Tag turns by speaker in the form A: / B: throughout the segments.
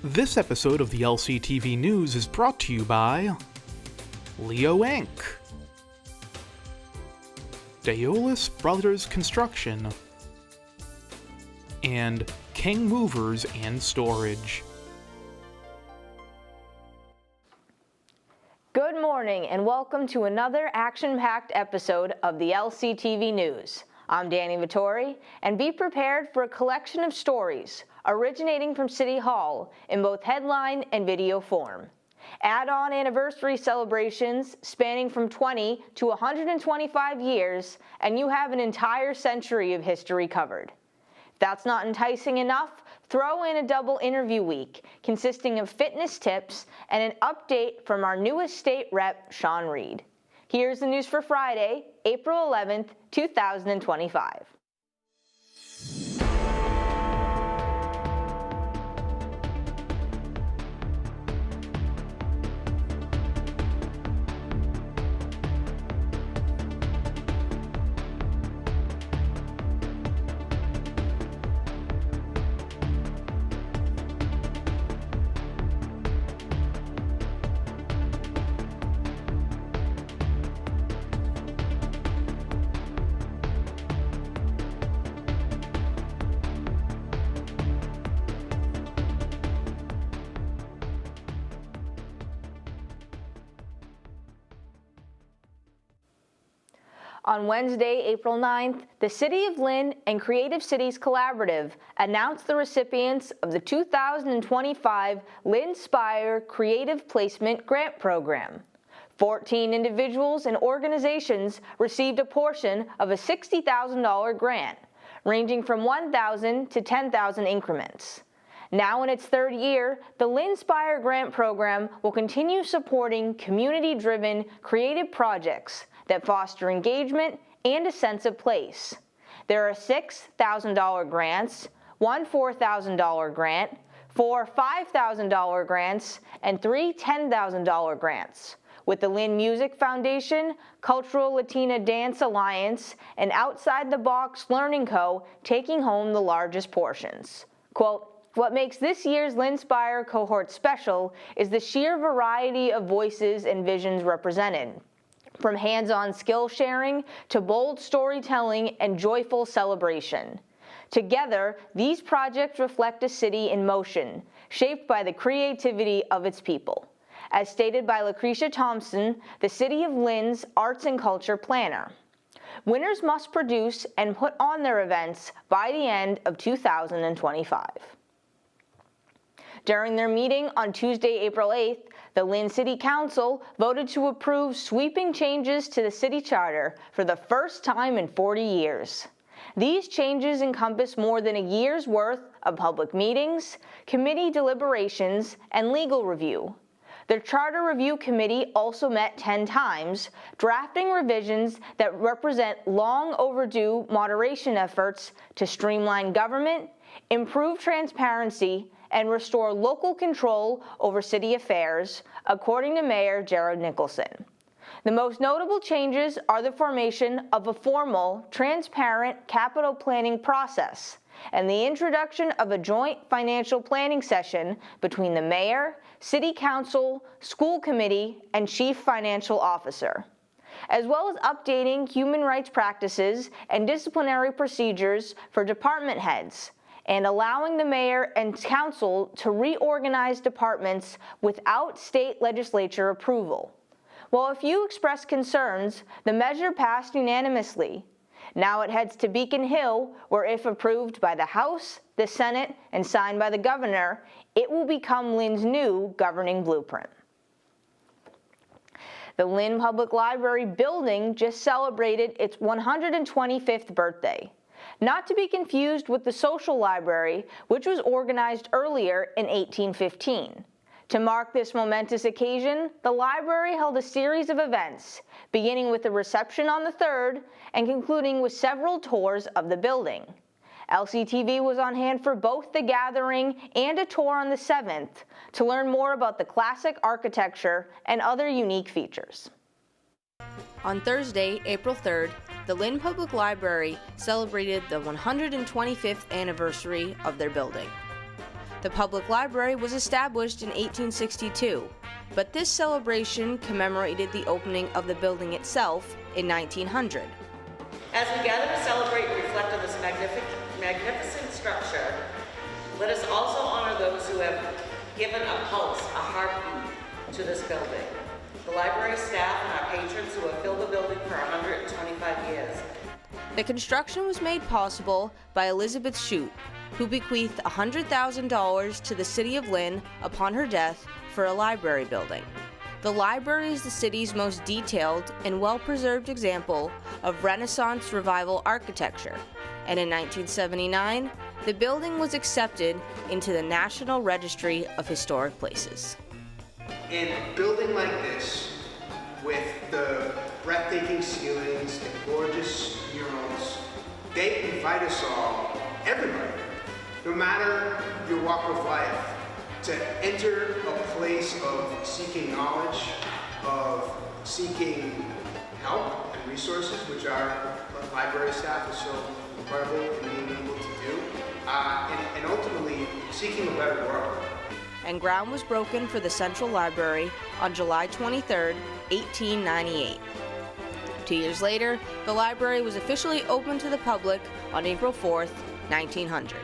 A: This episode of the LCTV News is brought to you by Leo Inc., Daolis Brothers Construction, and King Movers and Storage.
B: Good morning and welcome to another action-packed episode of the LCTV News. I'm Dani Vittori, and be prepared for a collection of stories originating from City Hall in both headline and video form. Add-on anniversary celebrations spanning from 20 to 125 years, and you have an entire century of history covered. If that's not enticing enough, throw in a double interview week consisting of fitness tips and an update from our newest state rep, Sean Reid. Here's the news for Friday, April 11th, 2025. On Wednesday, April 9th, the City of Lynn and Creative Cities Collaborative announced the recipients of the 2025 Lynnspire Creative Placement Grant Program. 14 individuals and organizations received a portion of a $60,000 grant, ranging from $1,000 to $10,000 increments. Now in its third year, the Lynnspire Grant Program will continue supporting community-driven creative projects that foster engagement and a sense of place. There are 6 $1,000 grants, 1 $4,000 grant, 4 $5,000 grants, and 3 $10,000 grants, with the Lynn Music Foundation, Cultural Latina Dance Alliance, and Outside the Box Learning Co. taking home the largest portions. Quote, "What makes this year's Lynnspire cohort special is the sheer variety of voices and visions represented, from hands-on skill sharing to bold storytelling and joyful celebration. Together, these projects reflect a city in motion, shaped by the creativity of its people," as stated by Lucretia Thompson, the City of Lynn's Arts and Culture Planner. Winners must produce and put on their events by the end of 2025. During their meeting on Tuesday, April 8th, the Lynn City Council voted to approve sweeping changes to the city charter for the first time in 40 years. These changes encompass more than a year's worth of public meetings, committee deliberations, and legal review. The Charter Review Committee also met 10 times, drafting revisions that represent long overdue moderation efforts to streamline government, improve transparency, and restore local control over city affairs, according to Mayor Jared Nicholson. The most notable changes are the formation of a formal, transparent capital planning process and the introduction of a joint financial planning session between the mayor, city council, school committee, and chief financial officer, as well as updating human rights practices and disciplinary procedures for department heads, and allowing the mayor and council to reorganize departments without state legislature approval. While a few expressed concerns, the measure passed unanimously. Now it heads to Beacon Hill, where if approved by the House, the Senate, and signed by the governor, it will become Lynn's new governing blueprint. The Lynn Public Library building just celebrated its 125th birthday. Not to be confused with the Social Library, which was organized earlier in 1815. To mark this momentous occasion, the library held a series of events, beginning with a reception on the 3rd and concluding with several tours of the building. LCTV was on hand for both the gathering and a tour on the 7th to learn more about the classic architecture and other unique features. On Thursday, April 3rd, the Lynn Public Library celebrated the 125th anniversary of their building. The public library was established in 1862, but this celebration commemorated the opening of the building itself in 1900.
C: As we gather to celebrate and reflect on this magnificent structure, let us also honor those who have given a pulse, a heartbeat to this building. The library staff and our patrons who have filled the building for 125 years.
B: The construction was made possible by Elizabeth Shute, who bequeathed $100,000 to the City of Lynn upon her death for a library building. The library is the city's most detailed and well-preserved example of Renaissance Revival architecture, and in 1979, the building was accepted into the National Registry of Historic Places.
D: In a building like this, with the breathtaking ceilings and gorgeous murals, they invite us all, everybody, no matter your walk of life, to enter a place of seeking knowledge, of seeking help and resources, which our library staff is so incredible in being able to do, and ultimately seeking a better world.
B: And ground was broken for the Central Library on July 23, 1898. 2 years later, the library was officially opened to the public on April 4, 1900.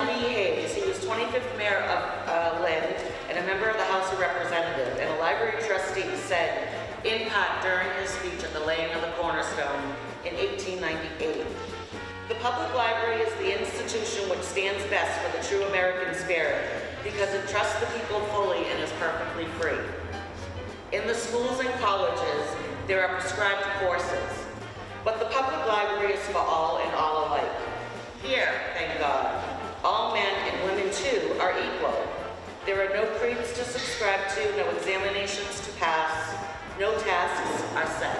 C: Lee Hayes, he was 25th mayor of Lynn and a member of the House of Representatives and a library trustee, said in part during his speech at the laying of the cornerstone in 1898, "The public library is the institution which stands best for the true American spirit because it trusts the people fully and is perfectly free. In the schools and colleges, there are prescribed courses, but the public library is for all and all alike. Here, thank God, all men and women too are equal. There are no creeds to subscribe to, no examinations to pass, no tasks are set.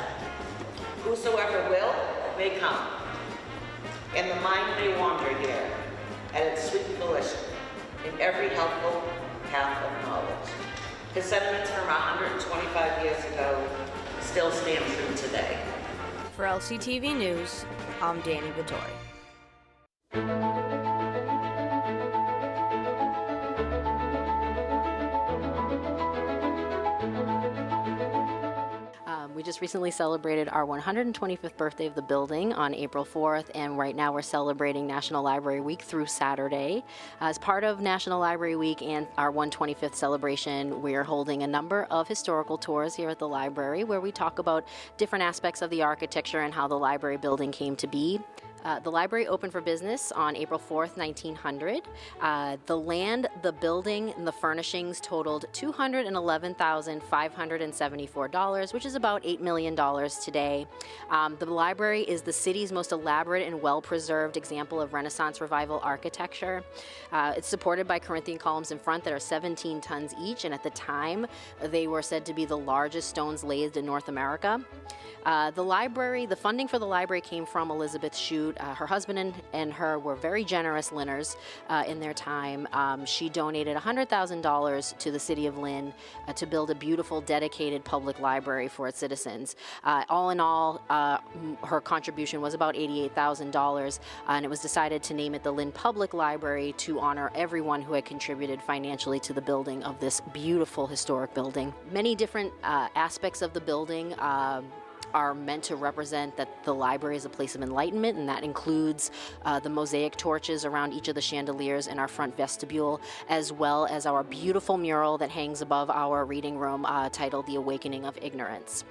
C: Whosoever will, may come, and the mind may wander here at its sweet volition in every helpful path of knowledge." His sentiments from 125 years ago still stand true today.
B: For LCTV News, I'm Dani Vittori.
E: We just recently celebrated our 125th birthday of the building on April 4th, and right now we're celebrating National Library Week through Saturday. As part of National Library Week and our 125th celebration, we're holding a number of historical tours here at the library where we talk about different aspects of the architecture and how the library building came to be. The library opened for business on April 4th, 1900. The land, the building, and the furnishings totaled $211,574, which is about $8 million today. The library is the city's most elaborate and well-preserved example of Renaissance Revival architecture. It's supported by Corinthian columns in front that are 17 tons each, and at the time, they were said to be the largest stones laid in North America. The funding for the library came from Elizabeth Shute. Her husband and her were very generous Lynners in their time. She donated $100,000 to the City of Lynn to build a beautiful, dedicated public library for its citizens. All in all, her contribution was about $88,000, and it was decided to name it the Lynn Public Library to honor everyone who had contributed financially to the building of this beautiful historic building. Many different aspects of the building are meant to represent that the library is a place of enlightenment, and that includes the mosaic torches around each of the chandeliers in our front vestibule, as well as our beautiful mural that hangs above our reading room titled The Awakening of Ignorance.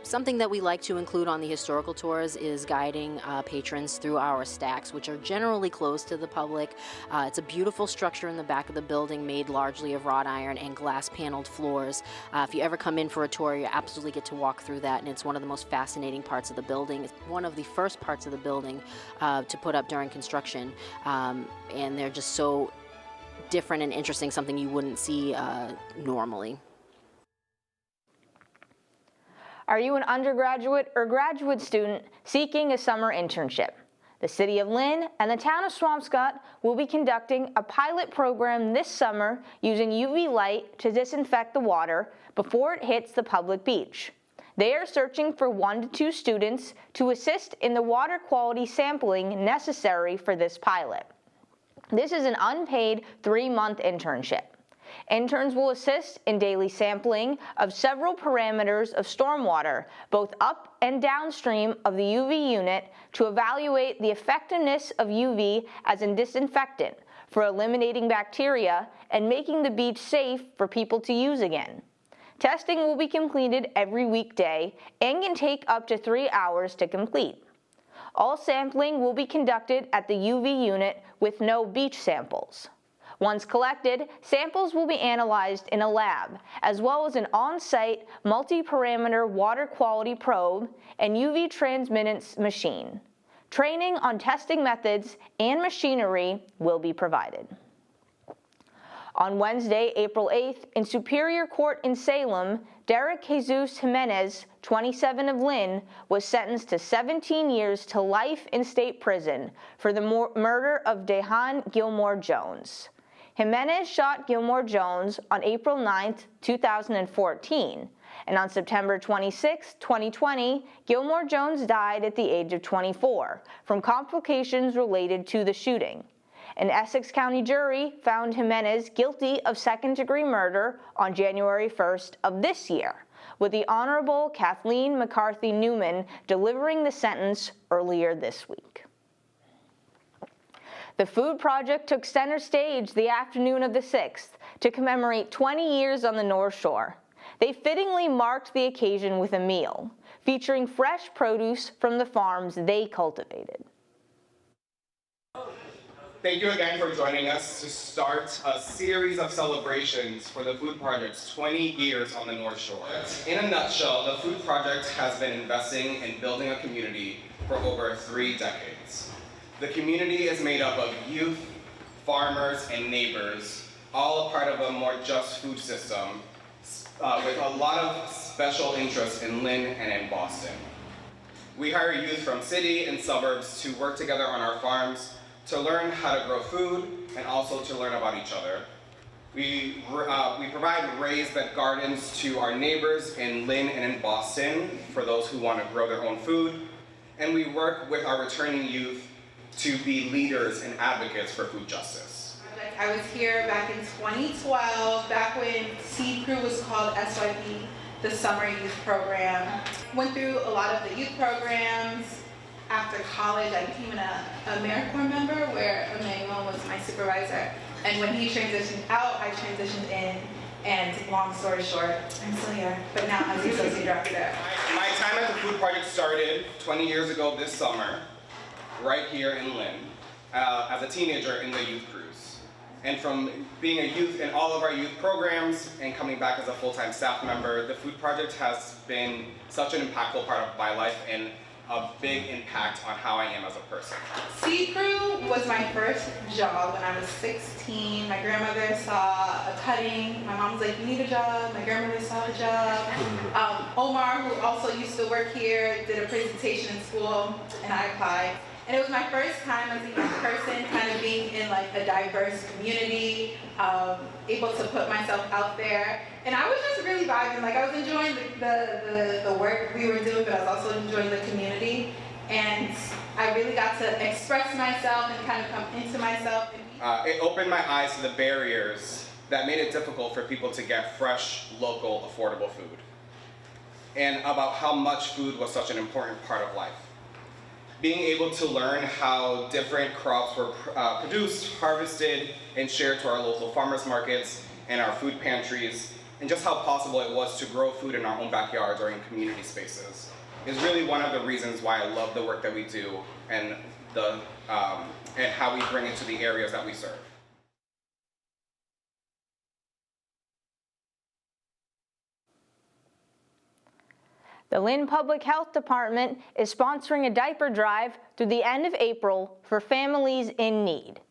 E: Something that we like to include on the historical tours is guiding patrons through our stacks, which are generally closed to the public. It's a beautiful structure in the back of the building made largely of wrought iron and glass paneled floors. If you ever come in for a tour, you absolutely get to walk through that, and it's one of the most fascinating parts of the building. It's one of the first parts of the building to put up during construction, and they're just so different and interesting, something you wouldn't see normally.
B: Are you an undergraduate or graduate student seeking a summer internship? The City of Lynn and the town of Swampscott will be conducting a pilot program this summer using UV light to disinfect the water before it hits the public beach. They are searching for 1 to 2 students to assist in the water quality sampling necessary for this pilot. This is an unpaid 3-month internship. Interns will assist in daily sampling of several parameters of stormwater, both up and downstream of the UV unit, to evaluate the effectiveness of UV as a disinfectant for eliminating bacteria and making the beach safe for people to use again. Testing will be completed every weekday and can take up to 3 hours to complete. All sampling will be conducted at the UV unit with no beach samples. Once collected, samples will be analyzed in a lab, as well as an on-site multi-parameter water quality probe and UV transmittance machine. Training on testing methods and machinery will be provided. On Wednesday, April 8th, in Superior Court in Salem, Derek Jesus Jimenez, 27 of Lynn, was sentenced to 17 years to life in state prison for the murder of Dehan Gilmore Jones. Jimenez shot Gilmore Jones on April 9, 2014, and on September 26, 2020, Gilmore Jones died at the age of 24 from complications related to the shooting. An Essex County jury found Jimenez guilty of second-degree murder on January 1st of this year, with the Honorable Kathleen McCarthy Newman delivering the sentence earlier this week. The Food Project took center stage the afternoon of the 6th to commemorate 20 years on the North Shore. They fittingly marked the occasion with a meal, featuring fresh produce from the farms they cultivated.
F: Thank you again for joining us to start a series of celebrations for the Food Project's 20 years on the North Shore. In a nutshell, the Food Project has been investing in building a community for over 3 decades. The community is made up of youth, farmers, and neighbors, all a part of a more just food system, with a lot of special interests in Lynn and in Boston. We hire youth from city and suburbs to work together on our farms to learn how to grow food and also to learn about each other. We provide raised bed gardens to our neighbors in Lynn and in Boston for those who want to grow their own food. And we work with our returning youth to be leaders and advocates for food justice.
G: I was here back in 2012, back when Seed Crew was called SYP, the Summer Youth Program. Went through a lot of the youth programs. After college, I became an AmeriCorps member where Emmanuel was my supervisor. And when he transitioned out, I transitioned in. And long story short, I'm still here, but now I'm the associate director there.
F: My time at the Food Project started 20 years ago this summer, right here in Lynn, as a teenager in the youth crews. And from being a youth in all of our youth programs and coming back as a full-time staff member, the Food Project has been such an impactful part of my life and a big impact on how I am as a person.
G: Seed Crew was my first job when I was 16. My grandmother saw a cutting. My mom was like, you need a job. My grandmother saw a job. Omar, who also used to work here, did a presentation in school, and I applied. And it was my first time as a young person kind of being in like a diverse community, able to put myself out there. And I was just really vibing. Like I was enjoying the work we were doing, but I was also enjoying the community. And I really got to express myself and kind of come into myself.
F: It opened my eyes to the barriers that made it difficult for people to get fresh, local, affordable food. And about how much food was such an important part of life. Being able to learn how different crops were produced, harvested, and shared to our local farmers markets and our food pantries, and just how possible it was to grow food in our own backyards or in community spaces is really one of the reasons why I love the work that we do and how we bring it to the areas that we serve.
B: The Lynn Public Health Department is sponsoring a diaper drive through the end of April for families in need.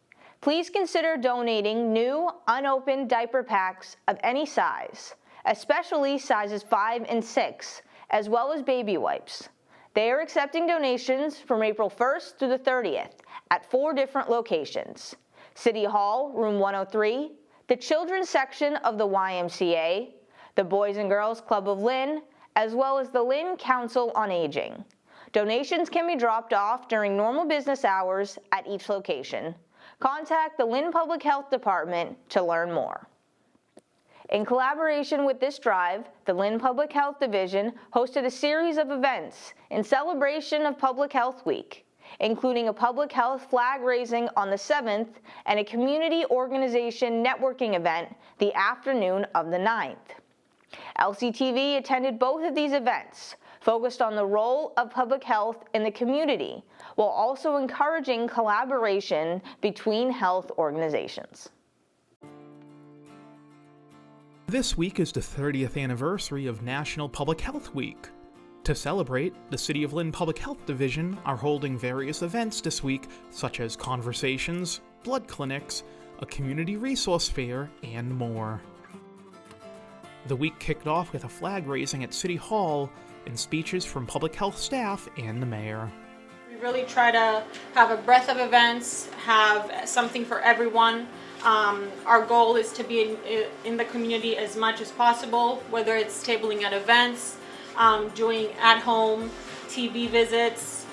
B: Please consider donating new, unopened diaper packs of any size, especially sizes 5 and 6, as well as baby wipes. They are accepting donations from April 1st through the 30th at 4 different locations: City Hall, Room 103, the Children's Section of the YMCA, the Boys and Girls Club of Lynn, as well as the Lynn Council on Aging. Donations can be dropped off during normal business hours at each location. Contact the Lynn Public Health Department to learn more. In collaboration with this drive, the Lynn Public Health Division hosted a series of events in celebration of Public Health Week, including a public health flag raising on the 7th and a community organization networking event the afternoon of the 9th. LCTV attended both of these events, focused on the role of public health in the community, while also encouraging collaboration between health organizations.
A: This week is the 30th anniversary of National Public Health Week. To celebrate, the City of Lynn Public Health Division are holding various events this week, such as conversations, blood clinics, a community resource fair, and more. The week kicked off with a flag raising at City Hall and speeches from public health staff and the mayor.
H: We really try to have a breadth of events, have something for everyone. Our goal is to be in the community as much as possible, whether it's tabling at events, doing at-home TV visits,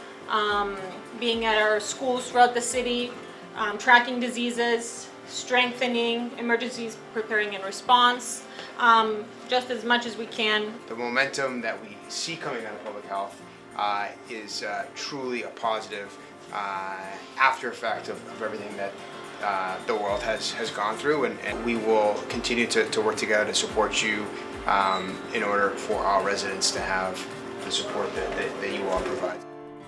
H: being at our schools throughout the city, tracking diseases, strengthening emergencies, preparing and response, just as much as we can.
D: The momentum that we see coming out of public health is truly a positive after effect of everything that the world has gone through, and we will continue to work together to support you in order for our residents to have the support that you all provide.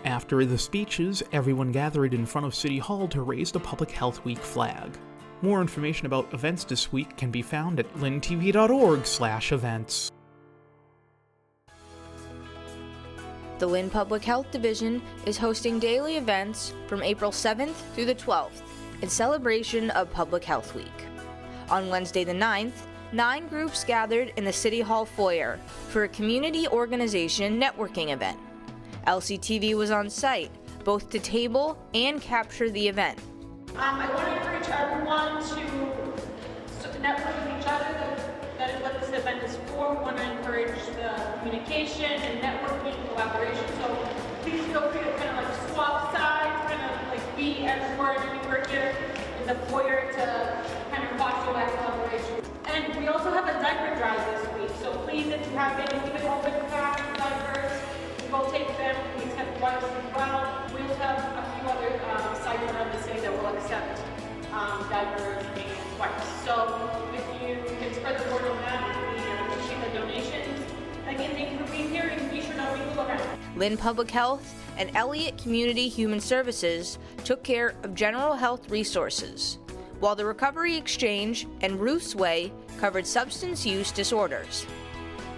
A: After the speeches, everyone gathered in front of City Hall to raise the Public Health Week flag. More information about events this week can be found at lyntv.org/events.
B: The Lynn Public Health Division is hosting daily events from April 7th through the 12th in celebration of Public Health Week. On Wednesday the 9th, 9 groups gathered in the City Hall foyer for a community organization networking event. LCTV was on site, both to table and capture the event.
H: I want to encourage everyone to network with each other. That is what this event is for. We want to encourage the communication and networking, collaboration. So please feel free to kind of like swap sides, kind of like be everywhere and anywhere here in the foyer to kind of foster that collaboration. And we also have a diaper drive this week. So please, if you have any even open pack diapers, go take them. We accept wipes as well. We also have a few other sites around the city that will accept diapers and wipes. So if you can spread the word on that, we appreciate the donations. Again, thank you for being here, and be sure to read the around.
B: Lynn Public Health and Elliott Community Human Services took care of general health resources, while the Recovery Exchange and Ruth's Way covered substance use disorders.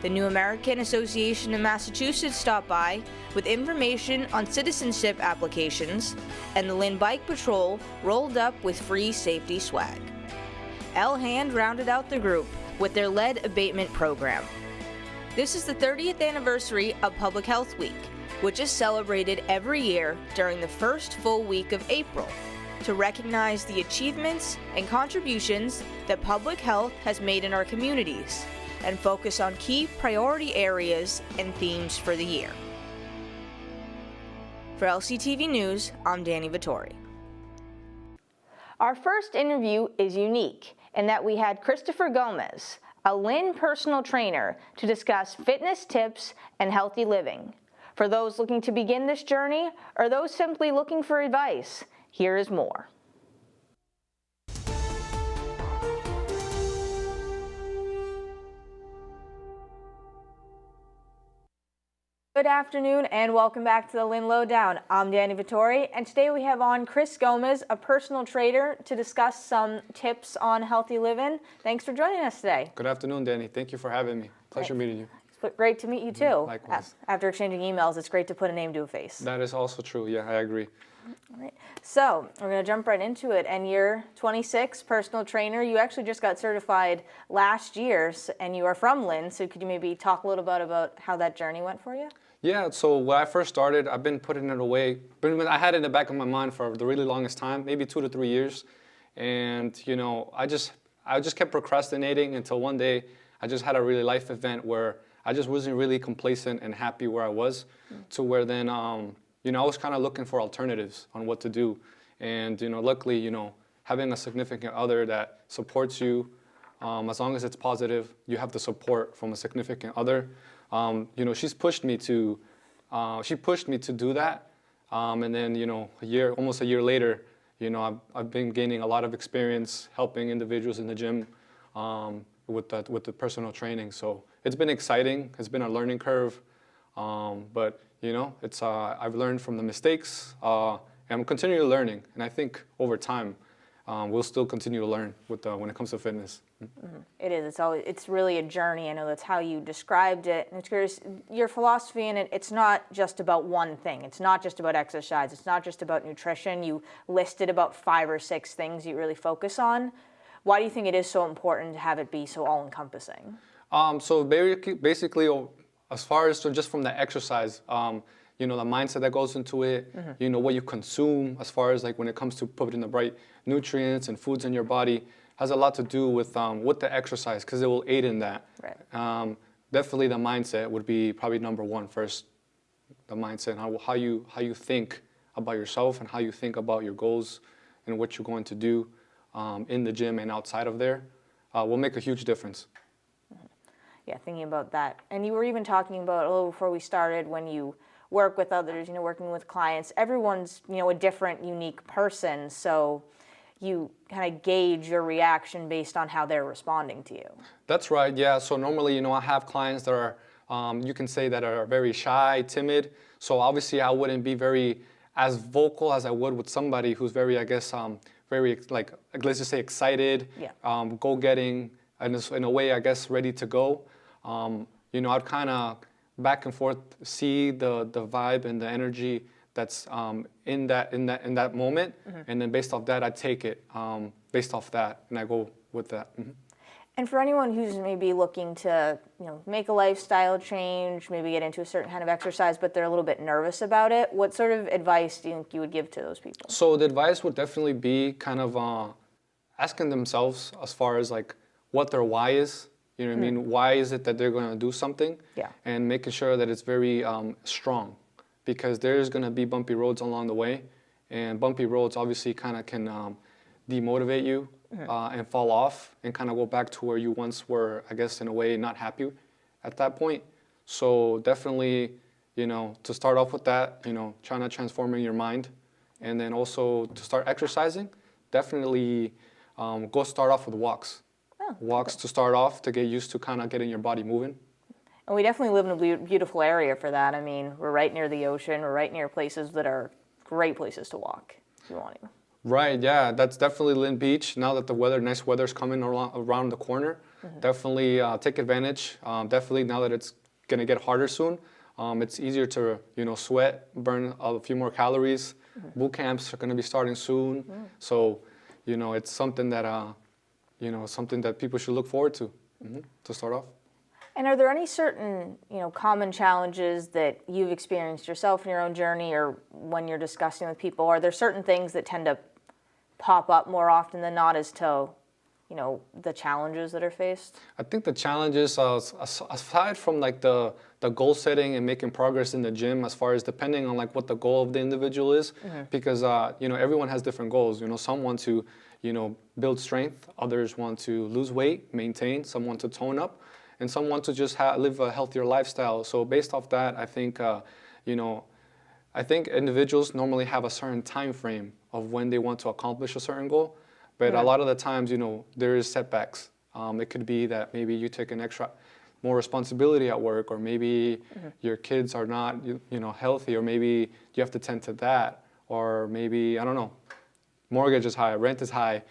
B: The New American Association of Massachusetts stopped by with information on citizenship applications, and the Lynn Bike Patrol rolled up with free safety swag. L Hand rounded out the group with their lead abatement program. This is the 30th anniversary of Public Health Week, which is celebrated every year during the first full week of April to recognize the achievements and contributions that public health has made in our communities, and focus on key priority areas and themes for the year. For LCTV News, I'm Dani Vittori. Our first interview is unique in that we had Christopher Gomez, a Lynn personal trainer, to discuss fitness tips and healthy living. For those looking to begin this journey, or those simply looking for advice, here is more. Good afternoon and welcome back to the Lynn Lowdown. I'm Dani Vittori, and today we have on Chris Gomez, a personal trainer, to discuss some tips on healthy living. Thanks for joining us today.
I: Good afternoon, Dani. Thank you for having me. Pleasure meeting you.
B: It's great to meet you too.
I: Likewise.
B: After exchanging emails, it's great to put a name to a face.
I: That is also true. Yeah, I agree.
B: All right. So we're going to jump right into it. And you're 26, personal trainer. You actually just got certified last year, and you are from Lynn. So could you maybe talk a little bit about how that journey went for you?
I: Yeah, so when I first started, I've been putting it away. I had it in the back of my mind for the really longest time, maybe 2 to 3 years. And, you know, I just kept procrastinating until one day I just had a really life event where I just wasn't really complacent and happy where I was, to where then, you know, I was kind of looking for alternatives on what to do. And, you know, luckily, you know, having a significant other that supports you, as long as it's positive, you have the support from a significant other. She's pushed me to, do that. And then, almost a year later, I've been gaining a lot of experience helping individuals in the gym with the personal training. So it's been exciting. It's been a learning curve. But I've learned from the mistakes, and I'm continually learning. And I think over time, we'll still continue to learn when it comes to fitness.
B: Mm-hmm. It is. It's really a journey. I know that's how you described it. And it's curious, your philosophy in it, it's not just about one thing. It's not just about exercise. It's not just about nutrition. You listed about 5 or 6 things you really focus on. Why do you think it is so important to have it be so all-encompassing?
I: So basically, as far as just from the exercise, the mindset that goes into it, what you consume as far as like when it comes to putting the right nutrients and foods in your body has a lot to do with the exercise, because it will aid in that.
B: Right.
I: Definitely the mindset would be probably number one first. The mindset, how you think about yourself and how you think about your goals and what you're going to do in the gym and outside of there will make a huge difference.
B: Yeah, thinking about that. And you were even talking about a little before we started, when you work with others, working with clients, everyone's, a different, unique person. So you kind of gauge your reaction based on how they're responding to you.
I: That's right, yeah. So normally, I have clients that are, you can say that are very shy, timid. So obviously I wouldn't be very as vocal as I would with somebody who's very, I guess, very, like, let's just say excited, go-getting, and in a way, I guess, ready to go. I'd kind of back and forth see the vibe and the energy that's in that moment, and then based off that, I take it based off that, and I go with that.
B: And for anyone who's maybe looking to, make a lifestyle change, maybe get into a certain kind of exercise, but they're a little bit nervous about it, what sort of advice do you think you would give to those people?
I: So the advice would definitely be kind of asking themselves as far as like what their why is. You know what I mean? Why is it that they're going to do something? Yeah. And making sure that it's very strong, because there's going to be bumpy roads along the way, and bumpy roads obviously kind of can demotivate you and fall off and kind of go back to where you once were, I guess, in a way, not happy at that point. So definitely, to start off with that, trying to transforming your mind, and then also to start exercising, definitely go start off with walks. Walks to start off, to get used to kind of getting your body moving.
B: And we definitely live in a beautiful area for that. I mean, we're right near the ocean. We're right near places that are great places to walk if you want to.
I: Right, yeah, that's definitely Lynn Beach. Now that nice weather's coming around the corner, definitely take advantage. Definitely now that it's going to get harder soon, it's easier to, sweat, burn a few more calories. Boot camps are going to be starting soon. So, it's something that... something that people should look forward to start off.
B: And are there any certain, common challenges that you've experienced yourself in your own journey, or when you're discussing with people? Are there certain things that tend to pop up more often than not as to, the challenges that are faced? I
I: think the challenges, aside from like the goal setting and making progress in the gym, as far as depending on like what the goal of the individual is, because everyone has different goals. Some want to build strength, others want to lose weight, maintain, some want to tone up, and some want to just live a healthier lifestyle. So based off that, I think, I think individuals normally have a certain time frame of when they want to accomplish a certain goal, but a lot of the times, there is setbacks. It could be that maybe you take more responsibility at work, or maybe your kids are not, healthy, or maybe you have to tend to that, or maybe, I don't know, mortgage is high, rent is high,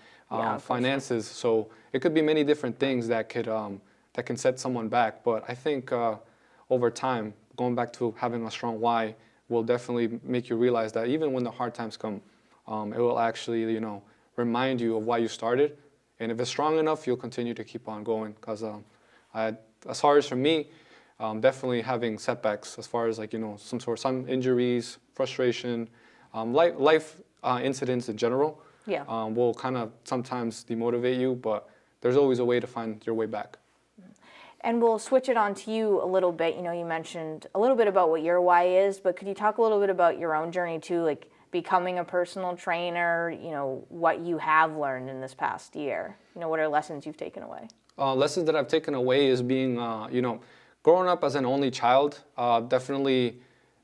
I: finances. So it could be many different things that can set someone back. But I think over time, going back to having a strong why will definitely make you realize that even when the hard times come, it will actually, remind you of why you started. And if it's strong enough, you'll continue to keep on going. Because as far as for me, definitely having setbacks as far as like, some injuries, frustration, life incidents in general will kind of sometimes demotivate you, but there's always a way to find your way back.
B: And we'll switch it on to you a little bit. You mentioned a little bit about what your why is, but could you talk a little bit about your own journey too, like becoming a personal trainer, what you have learned in this past year? What are lessons you've taken away?
I: Lessons that I've taken away is being, growing up as an only child, definitely,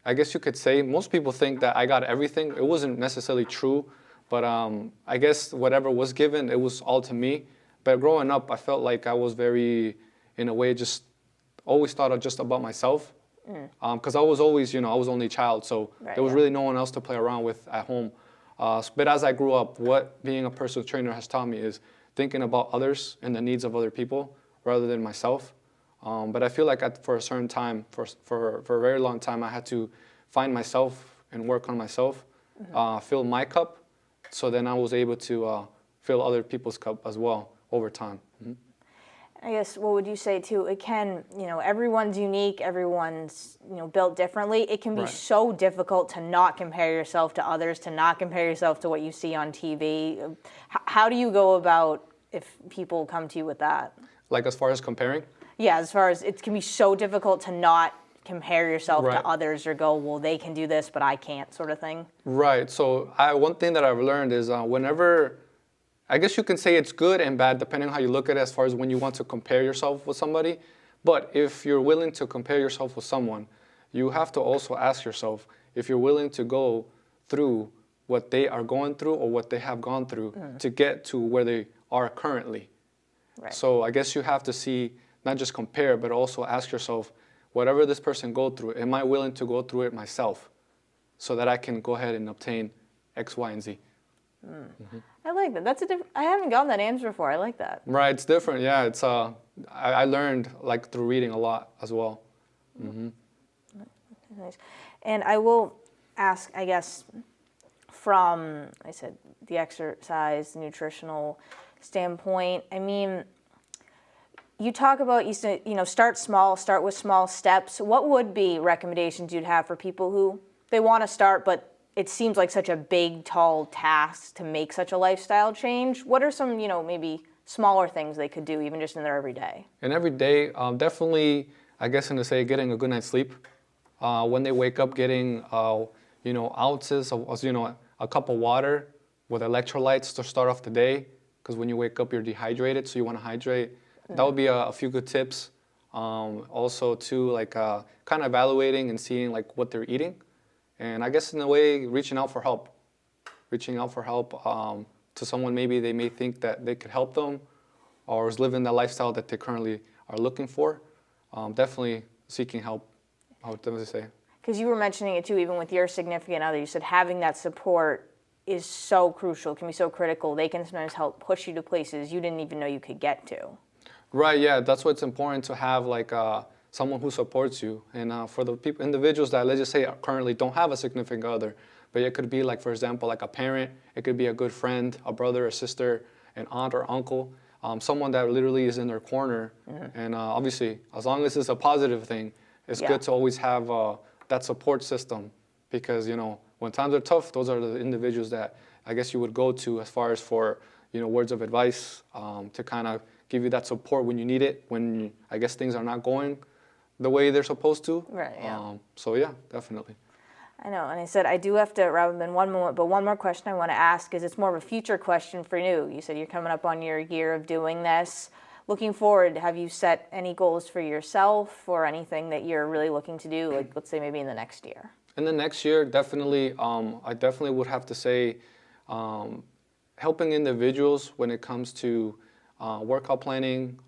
I: I guess you could say, most people think that I got everything. It wasn't necessarily true, but I guess whatever was given, it was all to me. But growing up, I felt like I was very, in a way, just always thought just about myself. Because I was always, I was only child, so there was really no one else to play around with at home. But as I grew up, what being a personal trainer has taught me is thinking about others and the needs of other people rather than myself. But I feel like for a certain time, for a very long time, I had to find myself and work on myself, fill my cup, so then I was able to fill other people's cup as well over time.
B: I guess, what would you say too? It can, everyone's unique, everyone's, built differently. It can be so difficult to not compare yourself to others, to not compare yourself to what you see on TV. How do you go about if people come to you with that?
I: Like as far as comparing?
B: Yeah, as far as it can be so difficult to not compare yourself to others or go, well, they can do this, but I can't, sort of thing. Right.
I: So one thing that I've learned is whenever, I guess you can say it's good and bad depending on how you look at it as far as when you want to compare yourself with somebody. But if you're willing to compare yourself with someone, you have to also ask yourself if you're willing to go through what they are going through or what they have gone through to get to where they are currently. Right. So I guess you have to see, not just compare, but also ask yourself, whatever this person go through, am I willing to go through it myself so that I can go ahead and obtain X, Y, and Z?
B: I like that. I haven't gotten that answer before. I like that.
I: Right, it's different. Yeah, it's I learned like through reading a lot as well.
B: Nice. And I will ask, I guess, from the exercise, the nutritional standpoint. I mean, you talk about start small, start with small steps. What would be recommendations you'd have for people who they want to start, but it seems like such a big, tall task to make such a lifestyle change? What are some, maybe smaller things they could do, even just in their everyday?
I: In every day, definitely, I guess, getting a good night's sleep. When they wake up, getting, ounces of, a cup of water with electrolytes to start off the day. Because when you wake up, you're dehydrated, so you want to hydrate. That would be a few good tips. Also, too, like kind of evaluating and seeing like what they're eating. And I guess in a way, reaching out for help to someone maybe they may think that they could help them or is living the lifestyle that they currently are looking for. Definitely seeking help, I would definitely say.
B: Because you were mentioning it too, even with your significant other, you said having that support is so crucial, can be so critical. They can sometimes help push you to places you didn't even know you could get to.
I: Right, yeah, that's why it's important to have like someone who supports you. And for the individuals that, let's just say, currently don't have a significant other, but it could be like, for example, like a parent, it could be a good friend, a brother or sister, an aunt or uncle, someone that literally is in their corner. And obviously, as long as it's a positive thing, it's good to always have that support system because, when times are tough, those are the individuals that I guess you would go to as far as for, words of advice to kind of give you that support when you need it, when I guess things are not going the way they're supposed to.
B: Right, yeah.
I: So yeah, definitely.
B: I know, and I said I do have to wrap up in one moment, but one more question I want to ask is it's more of a future question for you. You said you're coming up on your year of doing this. Looking forward, have you set any goals for yourself or anything that you're really looking to do, like let's say maybe in the next year?
I: In the next year, definitely, I definitely would have to say helping individuals when it comes to workout planning,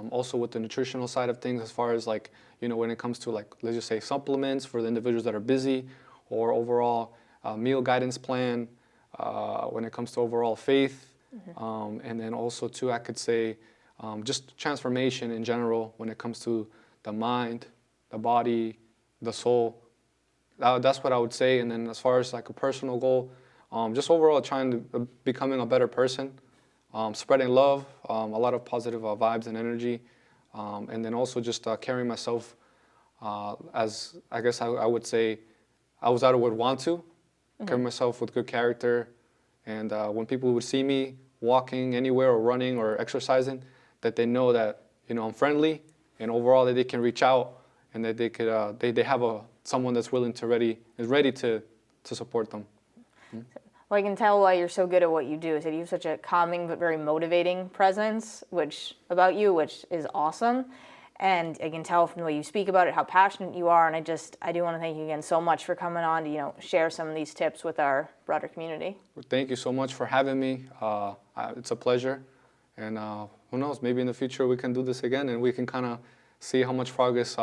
I: also with the nutritional side of things as far as like, when it comes to like, let's just say supplements for the individuals that are busy or overall meal guidance plan, when it comes to overall faith. And then also too, I could say just transformation in general when it comes to the mind, the body, the soul. That's what I would say. And then as far as like a personal goal, just overall trying to becoming a better person, spreading love, a lot of positive vibes and energy, and then also just carrying myself as I guess I would say I would want to carry myself with good character, and when people would see me walking anywhere or running or exercising, that they know that I'm friendly, and overall that they can reach out and that they could they have someone that's willing to ready to support them.
B: Well, I can tell why you're so good at what you do, is that you have such a calming but very motivating presence about you, which is awesome. And I can tell from the way you speak about it how passionate you are. And I do want to thank you again so much for coming on to, share some of these tips with our broader community.
I: Thank you so much for having me. It's a pleasure. And who knows, maybe in the future we can do this again and we can kind of see how much progress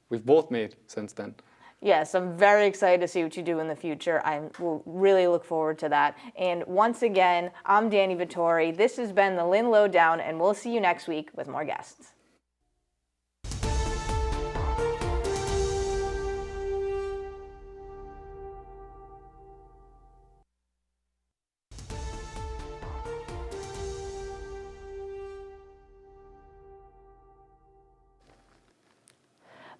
I: we've both made since then.
B: Yes, I'm very excited to see what you do in the future. I will really look forward to that. And once again, I'm Dani Vittori. This has been the Lynn Lowdown, and we'll see you next week with more guests.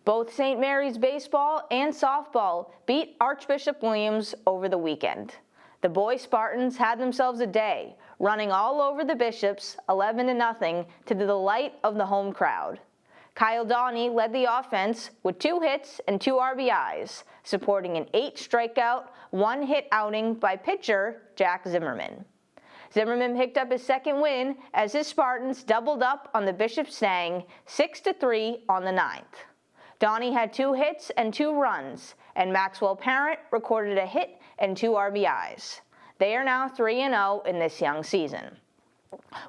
B: Both St. Mary's baseball and softball beat Archbishop Williams over the weekend. The boy Spartans had themselves a day, running all over the Bishops 11-0 to the delight of the home crowd. Kyle Dani led the offense with 2 hits and 2 RBIs, supporting an 8-strikeout, 1-hit outing by pitcher Jack Zimmerman. Zimmerman picked up his second win as his Spartans doubled up on the Bishop Stang 6-3 on the 9th. Dani had 2 hits and 2 runs, and Maxwell Parent recorded a hit and 2 RBIs. They are now 3-0 in this young season.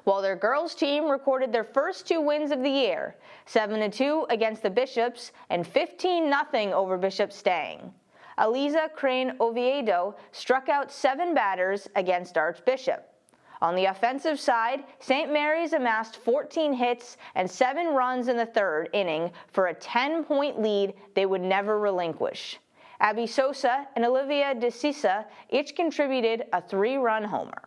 B: While their girls team recorded their first 2 wins of the year, 7-2 against the Bishops and 15-0 over Bishop Stang. Eliza Crane Oviedo struck out 7 batters against Archbishop. On the offensive side, St. Mary's amassed 14 hits and 7 runs in the 3rd inning for a 10-point lead they would never relinquish. Abby Sosa and Olivia DeCisa each contributed a 3-run homer.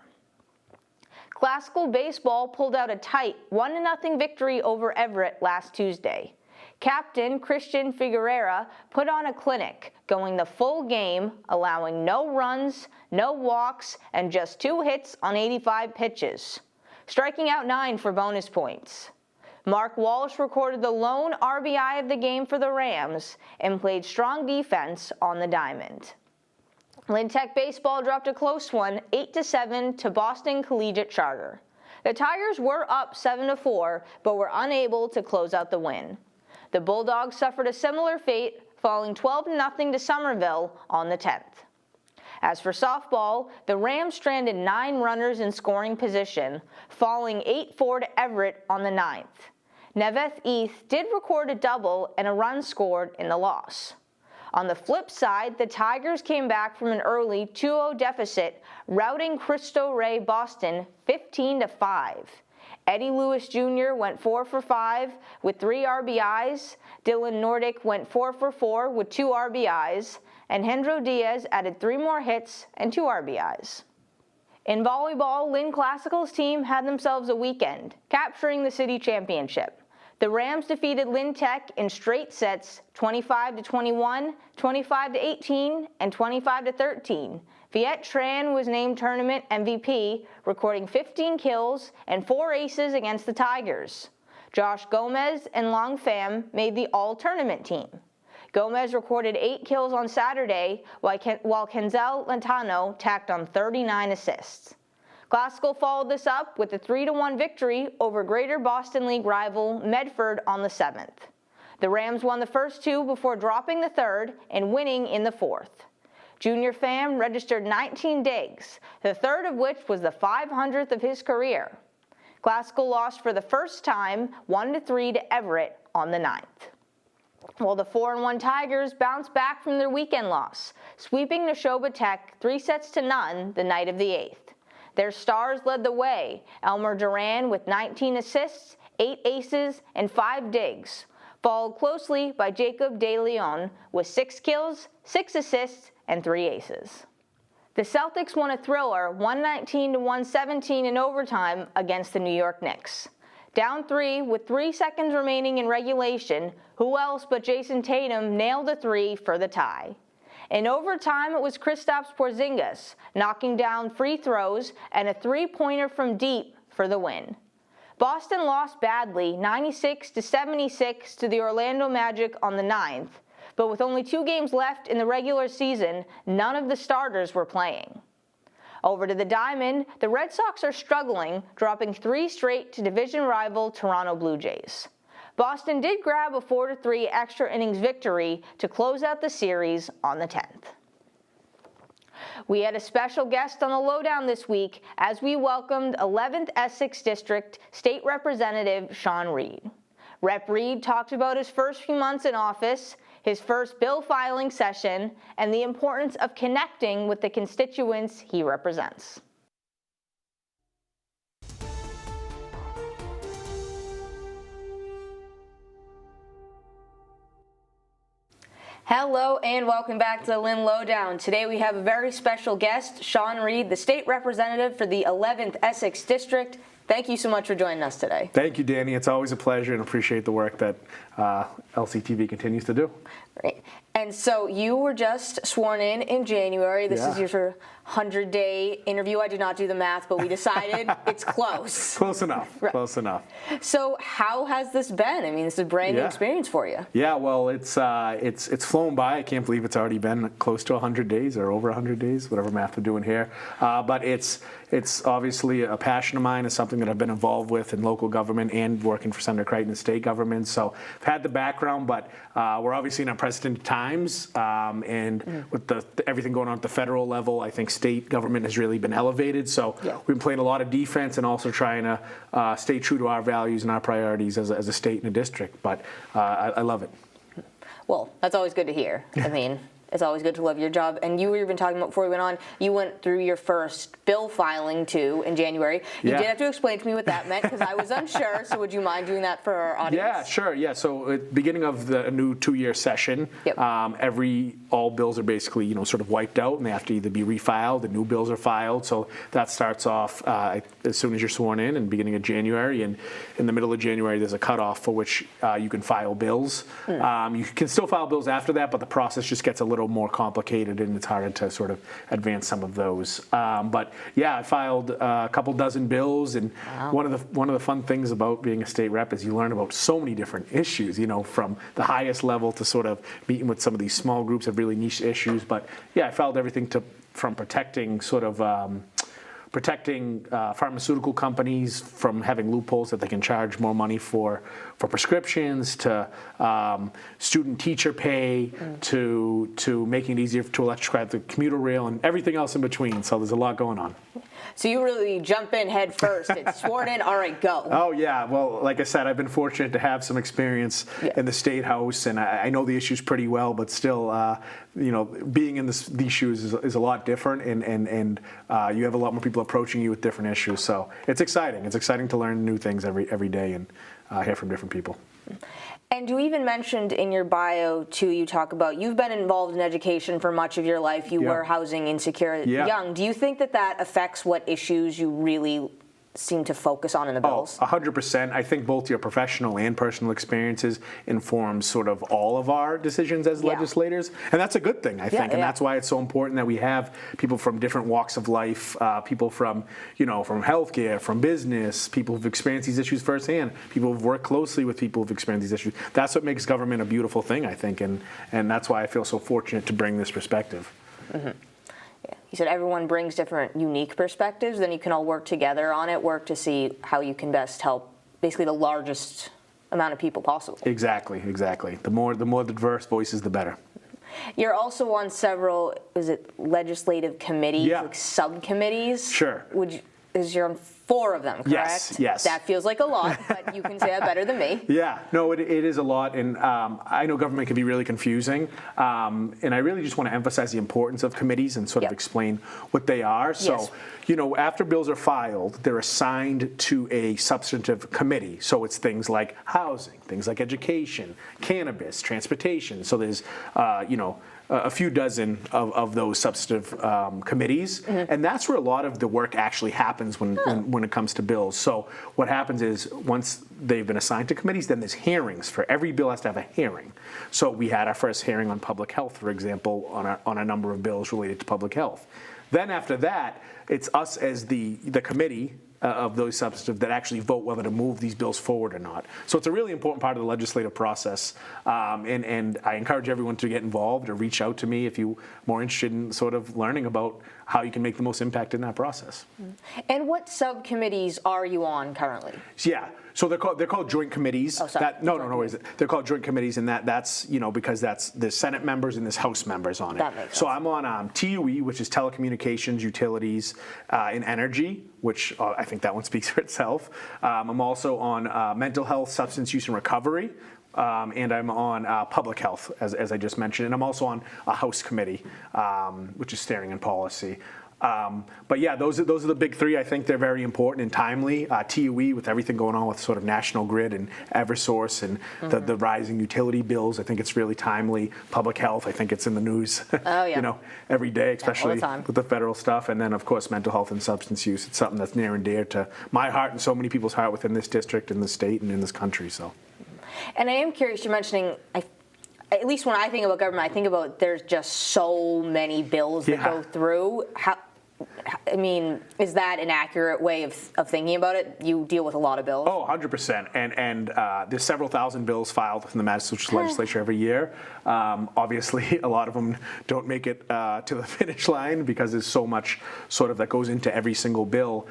B: Classical baseball pulled out a tight 1-0 victory over Everett last Tuesday. Captain Christian Figueroa put on a clinic, going the full game, allowing no runs, no walks, and just 2 hits on 85 pitches, striking out 9 for bonus points. Mark Walsh recorded the lone RBI of the game for the Rams and played strong defense on the diamond. Lynn Tech baseball dropped a close one, 8-7 to Boston Collegiate Charter. The Tigers were up 7-4, but were unable to close out the win. The Bulldogs suffered a similar fate, falling 12-0 to Somerville on the 10th. As for softball, the Rams stranded 9 runners in scoring position, falling 8-4 to Everett on the 9th. Neveth Eath did record a double and a run scored in the loss. On the flip side, the Tigers came back from an early 2-0 deficit, routing Cristo Rey Boston 15-5. Eddie Lewis Jr. went 4 for 5 with 3 RBIs, Dylan Nordick went 4 for 4 with 2 RBIs, and Hendro Diaz added 3 more hits and 2 RBIs. In volleyball, Lynn Classical's team had themselves a weekend, capturing the city championship. The Rams defeated Lynn Tech in straight sets 25-21, 25-18, and 25-13. Viet Tran was named tournament MVP, recording 15 kills and 4 aces against the Tigers. Josh Gomez and Long Pham made the all-tournament team. Gomez recorded 8 kills on Saturday, while Kenzel Lentano tacked on 39 assists. Classical followed this up with a 3-1 victory over Greater Boston League rival Medford on the 7th. The Rams won the first 2 before dropping the 3rd and winning in the 4th. Junior Pham registered 19 digs, the 3rd of which was the 500th of his career. Classical lost for the first time 1-3 to Everett on the 9th. While the 4-1 Tigers bounced back from their weekend loss, sweeping Neshoba Tech 3-0 the night of the 8th. Their stars led the way, Elmer Duran with 19 assists, 8 aces, and 5 digs, followed closely by Jacob De Leon with 6 kills, 6 assists, and 3 aces. The Celtics won a thriller 119-117 in overtime against the New York Knicks. Down 3 with 3 seconds remaining in regulation, who else but Jason Tatum nailed a 3 for the tie. In overtime, it was Kristaps Porzingis knocking down free throws and a 3-pointer from deep for the win. Boston lost badly 96-76 to the Orlando Magic on the 9th, but with only 2 games left in the regular season, none of the starters were playing. Over to the Diamond, the Red Sox are struggling, dropping 3 straight to division rival Toronto Blue Jays. Boston did grab a 4-3 extra innings victory to close out the series on the 10th. We had a special guest on the Lowdown this week as we welcomed 11th Essex District State Representative Sean Reid. Rep. Reid talked about his first few months in office, his first bill filing session, and the importance of connecting with the constituents he represents. Hello and welcome back to the Lynn Lowdown. Today we have a very special guest, Sean Reid, the state representative for the 11th Essex District. Thank you so much for joining us today.
J: Thank you, Dani. It's always a pleasure, and appreciate the work that LCTV continues to do.
B: Great. And so you were just sworn in January. This is your sort of 100-day interview. I did not do the math, but we decided it's close.
J: Close enough.
B: Right.
J: Close enough.
B: So how has this been? I mean, this is a brand new experience for you.
J: Yeah, well, it's flown by. I can't believe it's already been close to 100 days or over 100 days, whatever math we're doing here. But it's obviously a passion of mine. It's something that I've been involved with in local government and working for Senator Crichton in state government. So I've had the background, but we're obviously in unprecedented times. And with everything going on at the federal level, I think state government has really been elevated. So we've been playing a lot of defense and also trying to stay true to our values and our priorities as a state and a district. But I love it.
B: Well, that's always good to hear. I mean, it's always good to love your job. And you were even talking about before we went on, you went through your first bill filing too in January. You did have to explain to me what that meant because I was unsure. So would you mind doing that for our audience?
J: Yeah, sure. Yeah. So at the beginning of the new 2-year session, all bills are basically sort of wiped out, and they have to either be refiled. The new bills are filed. So that starts off as soon as you're sworn in beginning of January, and in the middle of January there's a cutoff for which you can file bills. You can still file bills after that, but the process just gets a little more complicated, and it's harder to sort of advance some of those. But yeah, I filed a couple dozen bills, and one of the fun things about being a state rep is you learn about so many different issues. From the highest level to sort of meeting with some of these small groups of really niche issues. But yeah, I filed everything from protecting pharmaceutical companies from having loopholes that they can charge more money for prescriptions, to student teacher pay, to making it easier to electrify the commuter rail, and everything else in between. So there's a lot going on.
B: So you really jump in head first. It's sworn in, all right, go.
J: Oh, yeah. Well, like I said, I've been fortunate to have some experience in the State House, and I know the issues pretty well, but still, being in these shoes is a lot different, and you have a lot more people approaching you with different issues. So it's exciting. It's exciting to learn new things every day and hear from different people.
B: And you even mentioned in your bio, too, you talk about you've been involved in education for much of your life. You were housing insecure young. Do you think that affects what issues you really seem to focus on in the bills?
J: 100%. I think both your professional and personal experiences inform sort of all of our decisions as legislators. And that's a good thing, I think. And that's why it's so important that we have people from different walks of life, people from healthcare, from business, people who've experienced these issues firsthand, people who've worked closely with people who've experienced these issues. That's what makes government a beautiful thing, I think. And that's why I feel so fortunate to bring this perspective.
B: You said everyone brings different unique perspectives, then you can all work together on it, work to see how you can best help basically the largest amount of people possible.
J: Exactly. The more diverse voices, the better.
B: You're also on several, legislative committees, like subcommittees?
J: Sure.
B: You're on 4 of them, correct?
J: Yes.
B: That feels like a lot, but you can say that better than me.
J: Yeah, no, it is a lot, and I know government can be really confusing, and I really just want to emphasize the importance of committees and sort of explain what they are. So, after bills are filed, they're assigned to a substantive committee. So it's things like housing, things like education, cannabis, transportation. So there's, a few dozen of those substantive committees, and that's where a lot of the work actually happens when it comes to bills. So what happens is once they've been assigned to committees, then there's hearings. For every bill has to have a hearing. So we had our first hearing on public health, for example, on a number of bills related to public health. Then after that, it's us as the committee of those substantive that actually vote whether to move these bills forward or not. So it's a really important part of the legislative process, and I encourage everyone to get involved or reach out to me if you're more interested in sort of learning about how you can make the most impact in that process.
B: And what subcommittees are you on currently?
J: Yeah, so they're called joint committees.
B: Oh, sorry.
J: No worries. They're called joint committees, and that's because there's Senate members and there's House members on it.
B: That makes
J: So
B: sense.
J: I'm on TUE, which is telecommunications, utilities, and energy, which I think that one speaks for itself. I'm also on mental health, substance use, and recovery. And I'm on public health, as I just mentioned, and I'm also on a House committee, which is steering and policy. But yeah, those are the big three. I think they're very important and timely. TUE, with everything going on with sort of National Grid and Eversource and the rising utility bills, I think it's really timely. Public health, I think it's in the news,
B: Oh, yeah.
J: every day, especially
B: time.
J: with the federal stuff. And then, of course, mental health and substance use. It's something that's near and dear to my heart and so many people's heart within this district, in the state, and in this country. So.
B: And I am curious, you're mentioning, at least when I think about government, I think about there's just so many bills that go through. Is that an accurate way of thinking about it? You deal with a lot of bills?
J: Oh, 100%. And there's several thousand bills filed within the Massachusetts legislature every year. Obviously, a lot of them don't make it to the finish line because there's so much sort of that goes into every single bill.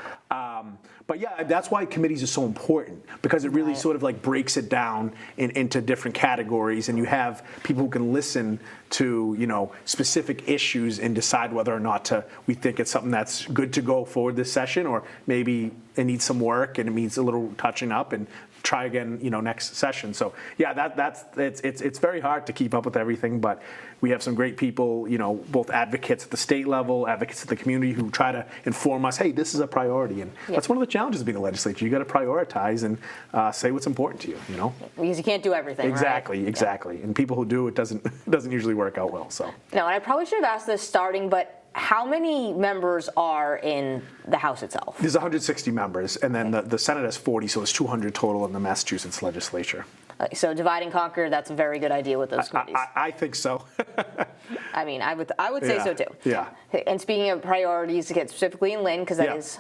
J: But yeah, that's why committees are so important, because it really sort of like breaks it down into different categories, and you have people who can listen to specific issues and decide whether or not we think it's something that's good to go forward this session, or maybe it needs some work and it needs a little touching up, and try again, next session. So yeah, it's very hard to keep up with everything, but we have some great people, both advocates at the state level, advocates at the community, who try to inform us, hey, this is a priority. And that's one of the challenges of being a legislature. You got to prioritize and say what's important to you,
B: Because you can't do everything,
J: Exactly,
B: right?
J: exactly. And people who do, it doesn't usually work out well. So.
B: No, and I probably should have asked this starting, but how many members are in the House itself?
J: There's 160 members, and then the Senate has 40, so it's 200 total in the Massachusetts legislature.
B: So divide and conquer, that's a very good idea with those committees.
J: I think so.
B: I would say so too.
J: Yeah.
B: And speaking of priorities, to get specifically in Lynn, because that is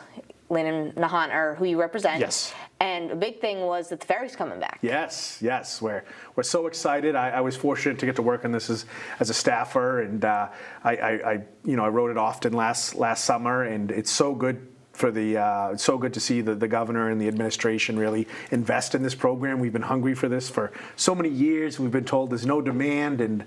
B: Lynn and Nahant are who you represent.
J: Yes.
B: And a big thing was that the ferry's coming back.
J: Yes. We're so excited. I was fortunate to get to work on this as a staffer, and I wrote it often last summer, and it's so good. It's so good to see the governor and the administration really invest in this program. We've been hungry for this for so many years. We've been told there's no demand and,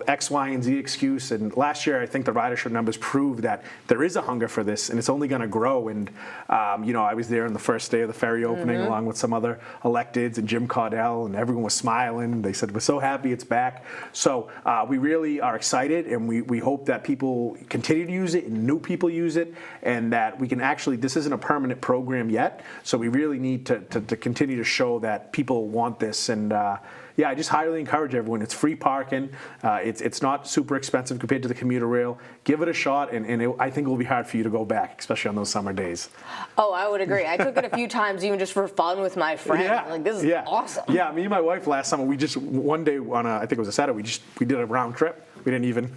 J: X, Y, and Z excuse. And last year, I think the ridership numbers proved that there is a hunger for this, and it's only going to grow. And, I was there on the first day of the ferry opening along with some other electeds and Jim Caudell, and everyone was smiling. They said, we're so happy it's back. So we really are excited, and we hope that people continue to use it and new people use it, and that we can actually, this isn't a permanent program yet, so we really need to continue to show that people want this. And I just highly encourage everyone. It's free parking. It's not super expensive compared to the commuter rail. Give it a shot, and I think it will be hard for you to go back, especially on those summer days.
B: Oh, I would agree. I took it a few times even just for fun with my friends. This is awesome.
J: Yeah, me and my wife last summer, we just, one day on I think it was a Saturday, we did a round trip. We didn't even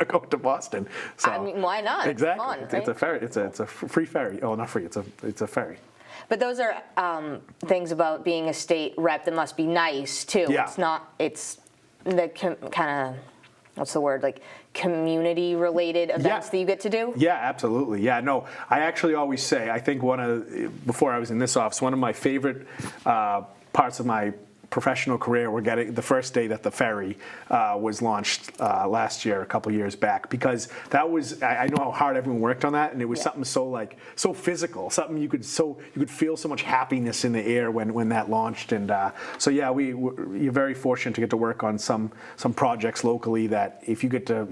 J: go to Boston. So,
B: why not?
J: Exactly.
B: It's fun, right?
J: It's a ferry. It's a free ferry. Oh, not free. It's a ferry.
B: But those are things about being a state rep that must be nice too.
J: Yeah.
B: It's the kind of, what's the word, like community related events that you get to do?
J: Yeah, absolutely. Yeah, no, I actually always say, I think before I was in this office, one of my favorite parts of my professional career were getting the first day that the ferry was launched last year, a couple years back, because that was, I know how hard everyone worked on that, and it was something so physical, something you could feel so much happiness in the air when that launched. And you're very fortunate to get to work on some projects locally that if you get to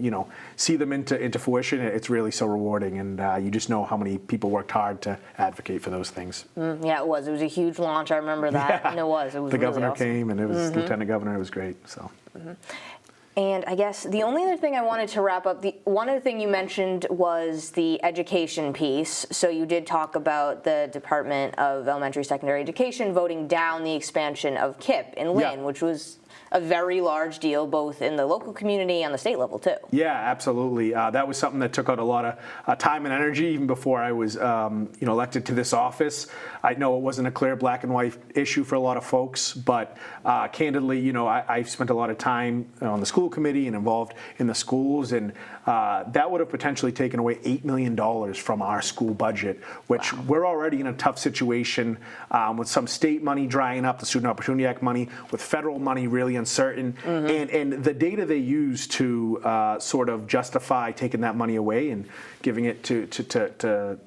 J: see them into fruition, it's really so rewarding, and you just know how many people worked hard to advocate for those things.
B: Yeah, it was a huge launch. I remember that.
J: Yeah.
B: And it was
J: the
B: really
J: governor
B: awesome.
J: came, and it was Lieutenant Governor. It was great. So.
B: And I guess the only other thing I wanted to wrap up, one other thing you mentioned was the education piece. So you did talk about the Department of Elementary Secondary Education voting down the expansion of KIPP in Lynn, which was a very large deal, both in the local community and the state level too.
J: Yeah, absolutely. That was something that took out a lot of time and energy even before I was, elected to this office. I know it wasn't a clear black and white issue for a lot of folks, but candidly, I've spent a lot of time on the school committee and involved in the schools, and that would have potentially taken away $8 million from our school budget, which we're already in a tough situation with some state money drying up, the Student Opportunity Act money, with federal money really uncertain, and the data they use to sort of justify taking that money away and giving it to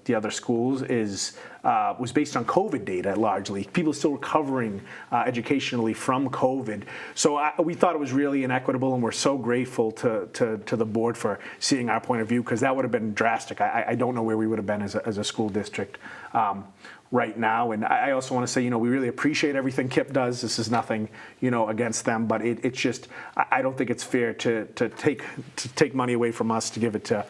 J: the other schools was based on COVID data largely. People still recovering educationally from COVID. So we thought it was really inequitable, and we're so grateful to the board for seeing our point of view, because that would have been drastic. I don't know where we would have been as a school district right now. And I also want to say, we really appreciate everything KIPP does. This is nothing, against them, but it's just, I don't think it's fair to take money away from us to give it to,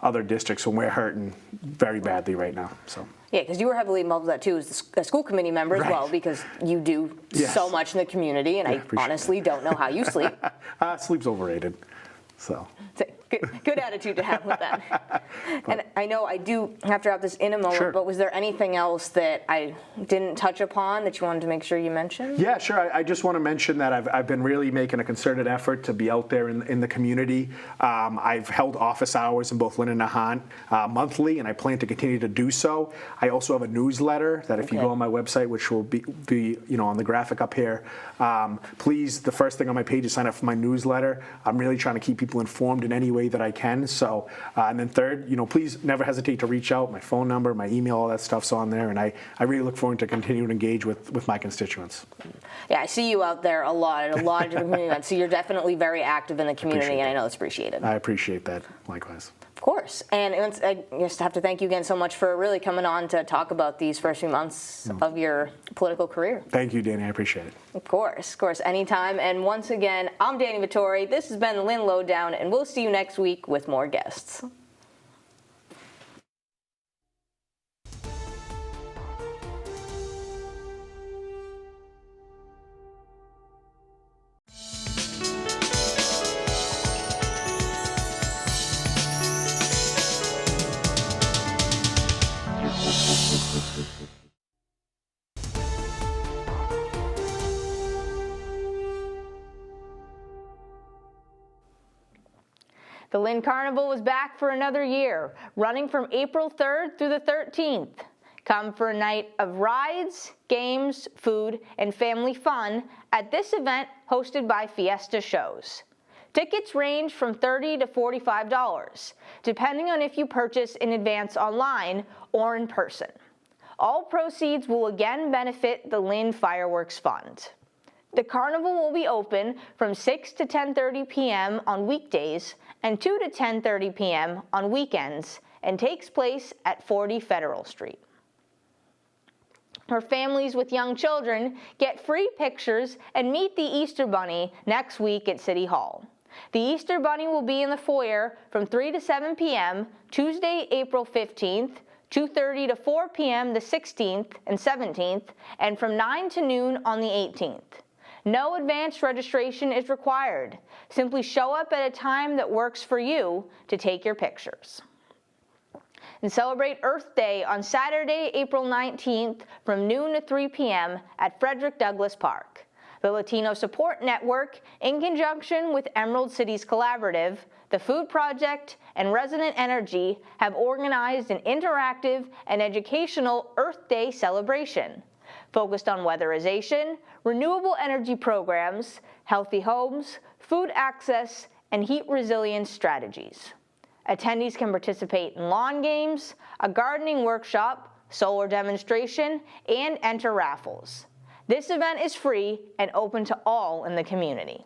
J: other districts when we're hurting very badly right now. So.
B: Yeah, because you were heavily involved with that too as a school committee member as well, because you do so much in the community, and I honestly don't know how you sleep.
J: Sleep's overrated. So.
B: Good attitude to have with that. And I know I do have to wrap this in a moment, but was there anything else that I didn't touch upon that you wanted to make sure you mentioned?
J: Yeah, sure. I just want to mention that I've been really making a concerted effort to be out there in the community. I've held office hours in both Lynn and Nahant monthly, and I plan to continue to do so. I also have a newsletter that if you go on my website, which will be on the graphic up here, please, the first thing on my page is sign up for my newsletter. I'm really trying to keep people informed in any way that I can. So, and then third, please never hesitate to reach out. My phone number, my email, all that stuff's on there, and I really look forward to continuing to engage with my constituents.
B: Yeah, I see you out there a lot at a lot of different community events, so you're definitely very active in the community, and I know it's appreciated.
J: I appreciate that. Likewise.
B: Of course. And I just have to thank you again so much for really coming on to talk about these first few months of your political career.
J: Thank you, Dani. I appreciate it.
B: Of course, anytime. And once again, I'm Dani Vittori. This has been Lynn Lowdown, and we'll see you next week with more guests. The Lynn Carnival is back for another year, running from April 3rd through the 13th. Come for a night of rides, games, food, and family fun at this event hosted by Fiesta Shows. Tickets range from $30 to $45, depending on if you purchase in advance online or in person. All proceeds will again benefit the Lynn Fireworks Fund. The carnival will be open from 6 to 10:30 p.m. on weekdays and 2 to 10:30 p.m. on weekends, and takes place at 40 Federal Street. For families with young children, get free pictures and meet the Easter Bunny next week at City Hall. The Easter Bunny will be in the foyer from 3 to 7 p.m. Tuesday, April 15th, 2:30 to 4 p.m. the 16th and 17th, and from 9 to noon on the 18th. No advanced registration is required. Simply show up at a time that works for you to take your pictures. And celebrate Earth Day on Saturday, April 19th from noon to 3 p.m. at Frederick Douglass Park. The Latino Support Network, in conjunction with Emerald Cities Collaborative, the Food Project, and Resident Energy, have organized an interactive and educational Earth Day celebration, focused on weatherization, renewable energy programs, healthy homes, food access, and heat resilience strategies. Attendees can participate in lawn games, a gardening workshop, solar demonstration, and enter raffles. This event is free and open to all in the community.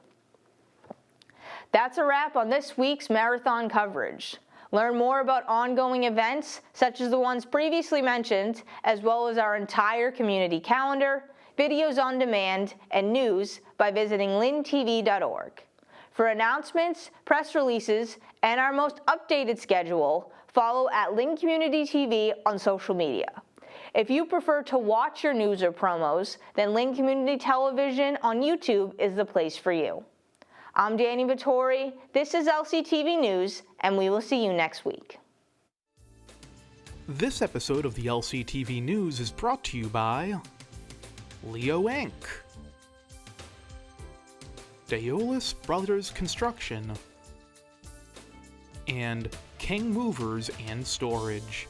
B: That's a wrap on this week's marathon coverage. Learn more about ongoing events, such as the ones previously mentioned, as well as our entire community calendar, videos on demand, and news by visiting lyntv.org. For announcements, press releases, and our most updated schedule, follow at Lynn Community TV on social media. If you prefer to watch your news or promos, then Lynn Community Television on YouTube is the place for you. I'm Dani Vittori, this is LCTV News, and we will see you next week.
A: This episode of the LCTV News is brought to you by Leo Inc., Daolis Brothers Construction, and King Movers and Storage.